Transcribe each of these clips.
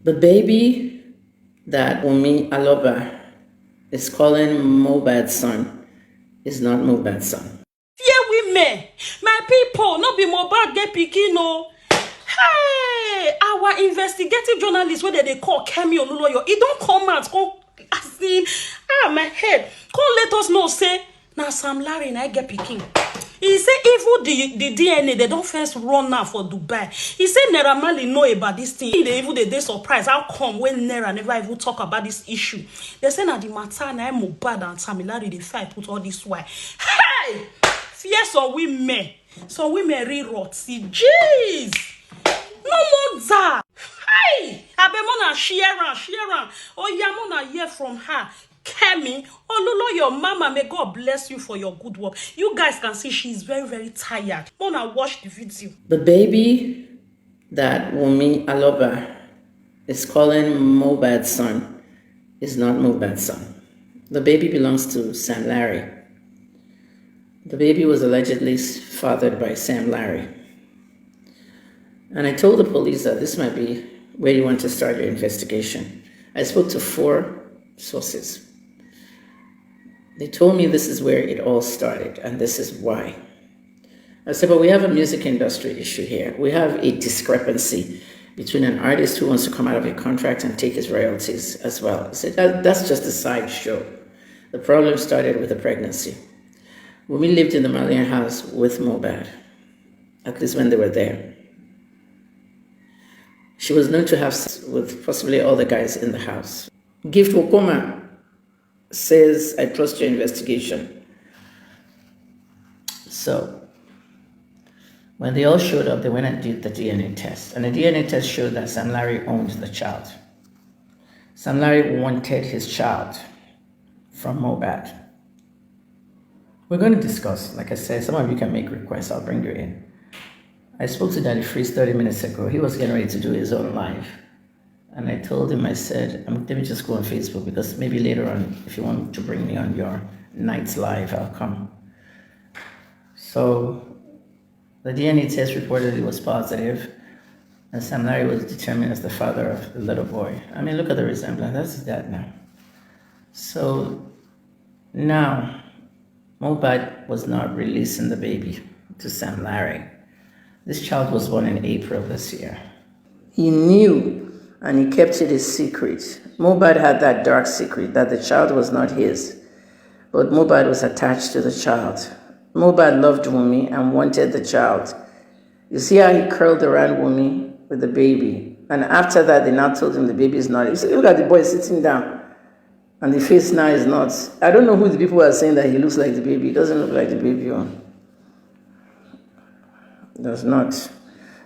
The baby that Wunmi Aloba is calling mohbad's son is not mohbad's son. Fear women, my people, not be mohbad get pikin no. Hey, our investigative journalist, whether they call Kemi Oluloyo, he don't come out, come as in, my head, come let us know, say, now Sam Larry and I get pikin. He say even the D.N.A, they don't first run now for Dubai. He say Naira Marley know about this thing. They surprised. How come when Naira never even talk about this issue? They say na the matter na mohbad and Sam Larry they fight with all this why. Hey! Fear some women. Some women rewrote. See, jeez! No more that. Hey! Abemona share. Oh, Yamona hear from her. Kemi, Olulo, your mama, may God bless you for your good work. You guys can see she's very, very tired. Mona, watch the video. The baby that Wunmi Aloba is calling mohbad's son is not mohbad's son. The baby belongs to Sam Larry. The baby was allegedly fathered by Sam Larry. And I told the police that this might be where you want to start your investigation. I spoke to 4 sources. They told me this is where it all started, and this is why. I said, but we have a music industry issue here. We have a discrepancy between an artist who wants to come out of a contract and take his royalties as well. I said, that's just a sideshow. The problem started with the pregnancy. When we lived in the Malian house with mohbad, at least when they were there, she was known to have sex with possibly all the guys in the house. Gift Wokoma says, I trust your investigation. So, when they all showed up, they went and did the D.N.A test. And the D.N.A test showed that Sam Larry owned the child. Sam Larry wanted his child from mohbad. We're going to discuss, like I said, some of you can make requests, I'll bring you in. I spoke to Daddy Freeze 30 minutes ago. He was getting ready to do his own live. And I told him, I said, let me just go on Facebook because maybe later on, if you want to bring me on your night's live, I'll come. So the D.N.A test reported it was positive, and Sam Larry was determined as the father of the little boy. I mean, look at the resemblance. That's his dad now. So now, mohbad was not releasing the baby to Sam Larry. This child was born in April this year. He knew, and he kept it a secret. Mohbad had that dark secret that the child was not his, but Mohbad was attached to the child. Mohbad loved Wunmi and wanted the child. You see how he curled around Wunmi with the baby, and after that, they now told him the baby is not. You see, look at the boy sitting down, and the face now is not. I don't know who the people are saying that he looks like the baby. He doesn't look like the baby. Does not.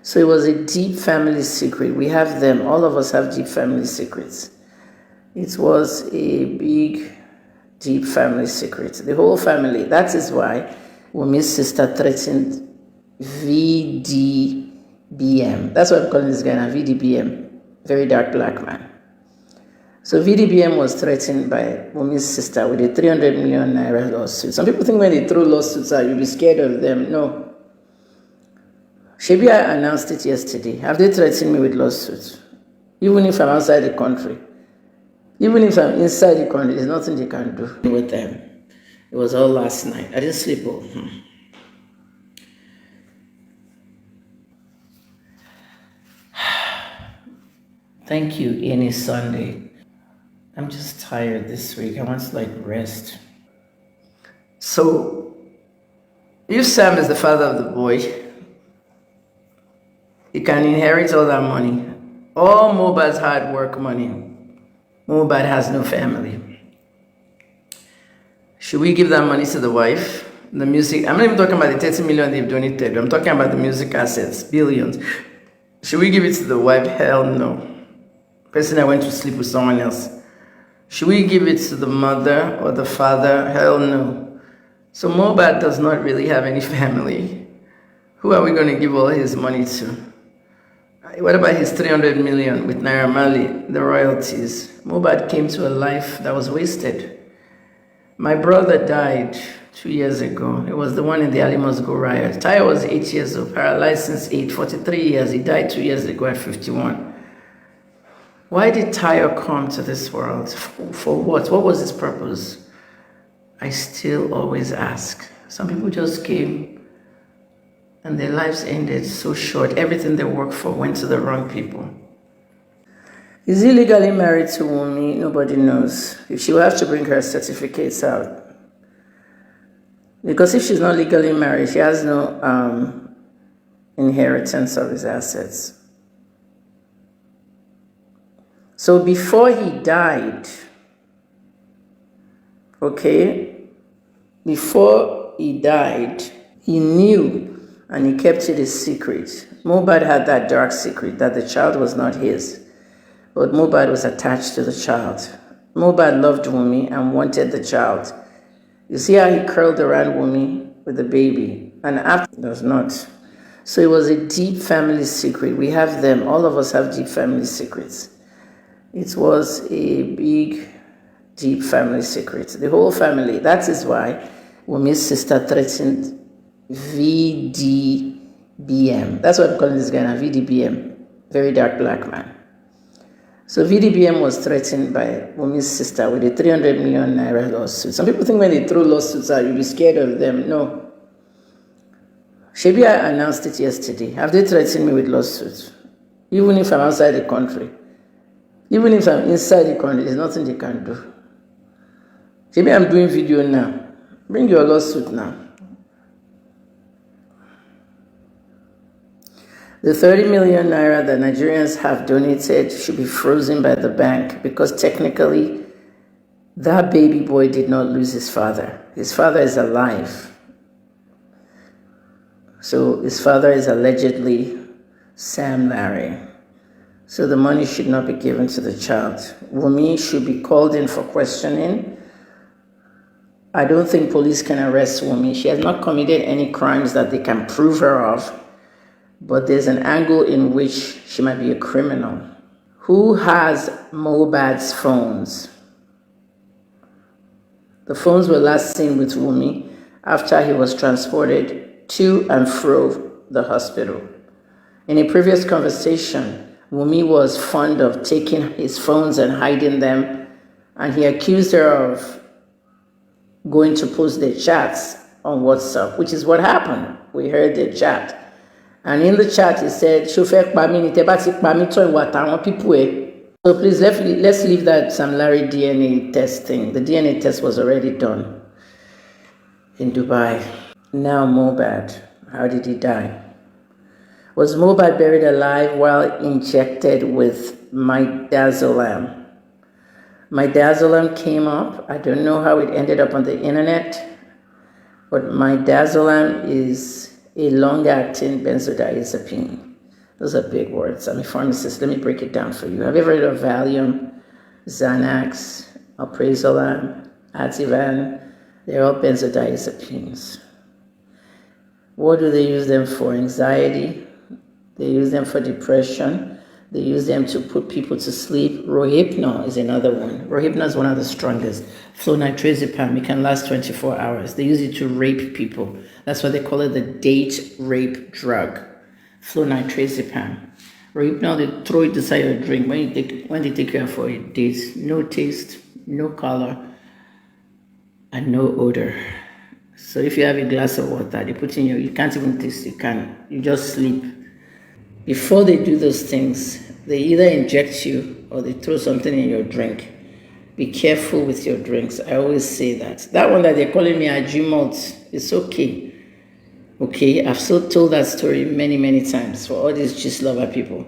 So it was a deep family secret. We have them. All of us have deep family secrets. It was a big, deep family secret. The whole family. That is why Wunmi's sister threatened VDBM. That's what I'm calling this guy now, VDBM. Very dark black man. So VDBM was threatened by Wunmi's sister with a 300 million naira lawsuit. Some people think when they throw lawsuits out, you'll be scared of them. No. Shebi, I announced it yesterday. Have they threatened me with lawsuits? Even if I'm outside the country. Even if I'm inside the country, there's nothing they can do with them. It was all last night. I didn't sleep well. Thank you, any Sunday. I'm just tired this week. I want to rest. So, if Sam is the father of the boy, he can inherit all that money. All Mohbad's hard work money. Mohbad has no family. Should we give that money to the wife? The music, I'm not even talking about the 30 million they've donated. I'm talking about the music assets, billions. Should we give it to the wife? Hell no. Person I went to sleep with someone else. Should we give it to the mother or the father? Hell no. So Mohbad does not really have any family. Who are we going to give all his money to? What about his 300 million with Naira Marley, the royalties? Mohbad came to a life that was wasted. My brother died 2 years ago. It was the one in the Ali Must Go riot. Tayo was 8 years old, paralyzed since 8, 43 years. He died 2 years ago at 51. Why did Tayo come to this world? For what? What was his purpose? I still always ask. Some people just came and their lives ended so short. Everything they worked for went to the wrong people. Is he legally married to Wunmi? Nobody knows. She will have to bring her certificates out. Because if she's not legally married, she has no inheritance of his assets. So before he died, before he died, he knew and he kept it a secret. Mohbad had that dark secret that the child was not his, but Mohbad was attached to the child. Mohbad loved Wunmi and wanted the child. You see how he curled around Wunmi with the baby, and after does not. So it was a deep family secret. We have them. All of us have deep family secrets. It was a big, deep family secret. The whole family. That is why Wunmi's sister threatened VDBM. That's what I'm calling this guy now, VDBM. Very dark black man. So VDBM was threatened by Wunmi's sister with a 300 million naira lawsuit. Some people think when they throw lawsuits out, you'll be scared of them. No. Shebi, I announced it yesterday. Have they threatened me with lawsuits? Even if I'm outside the country. Even if I'm inside the country, there's nothing they can do. Shebi, I'm doing video now. Bring your lawsuit now. The 30 million naira that Nigerians have donated should be frozen by the bank because technically that baby boy did not lose his father. His father is alive. So his father is allegedly Sam Larry. So the money should not be given to the child. Wunmi should be called in for questioning. I don't think police can arrest Wunmi. She has not committed any crimes that they can prove her of. But there's an angle in which she might be a criminal. Who has Mohbad's phones? The phones were last seen with Wunmi after he was transported to and fro the hospital. In a previous conversation, Wunmi was fond of taking his phones and hiding them, and he accused her of going to post their chats on WhatsApp, which is what happened. We heard their chat. And in the chat, he said, people. So please, let's leave that Sam Larry DNA test thing. The DNA test was already done in Dubai. Now Mohbad. How did he die? Was Mohbad buried alive while injected with midazolam? Midazolam came up. I don't know how it ended up on the internet, but midazolam is a long-acting benzodiazepine. Those are big words. I'm a pharmacist. Let me break it down for you. Have you ever heard of Valium, Xanax, Alprazolam, Ativan? They're all benzodiazepines. What do they use them for? Anxiety. They use them for depression. They use them to put people to sleep. Rohypnol is another one. Rohypnol is one of the strongest. Flonitrazepam, it can last 24 hours. They use it to rape people. That's why they call it the date rape drug. Flonitrazepam. Rohypnol, they throw it inside your drink when they take you out for a date. No taste, no color, and no odor. So if you have a glass of water, they put in you can't even taste it. You just sleep. Before they do those things, they either inject you or they throw something in your drink. Be careful with your drinks. I always say that. That one that they're calling me Ajimalt, it's okay. Okay, I've still told that story many, many times for all these gist lover people.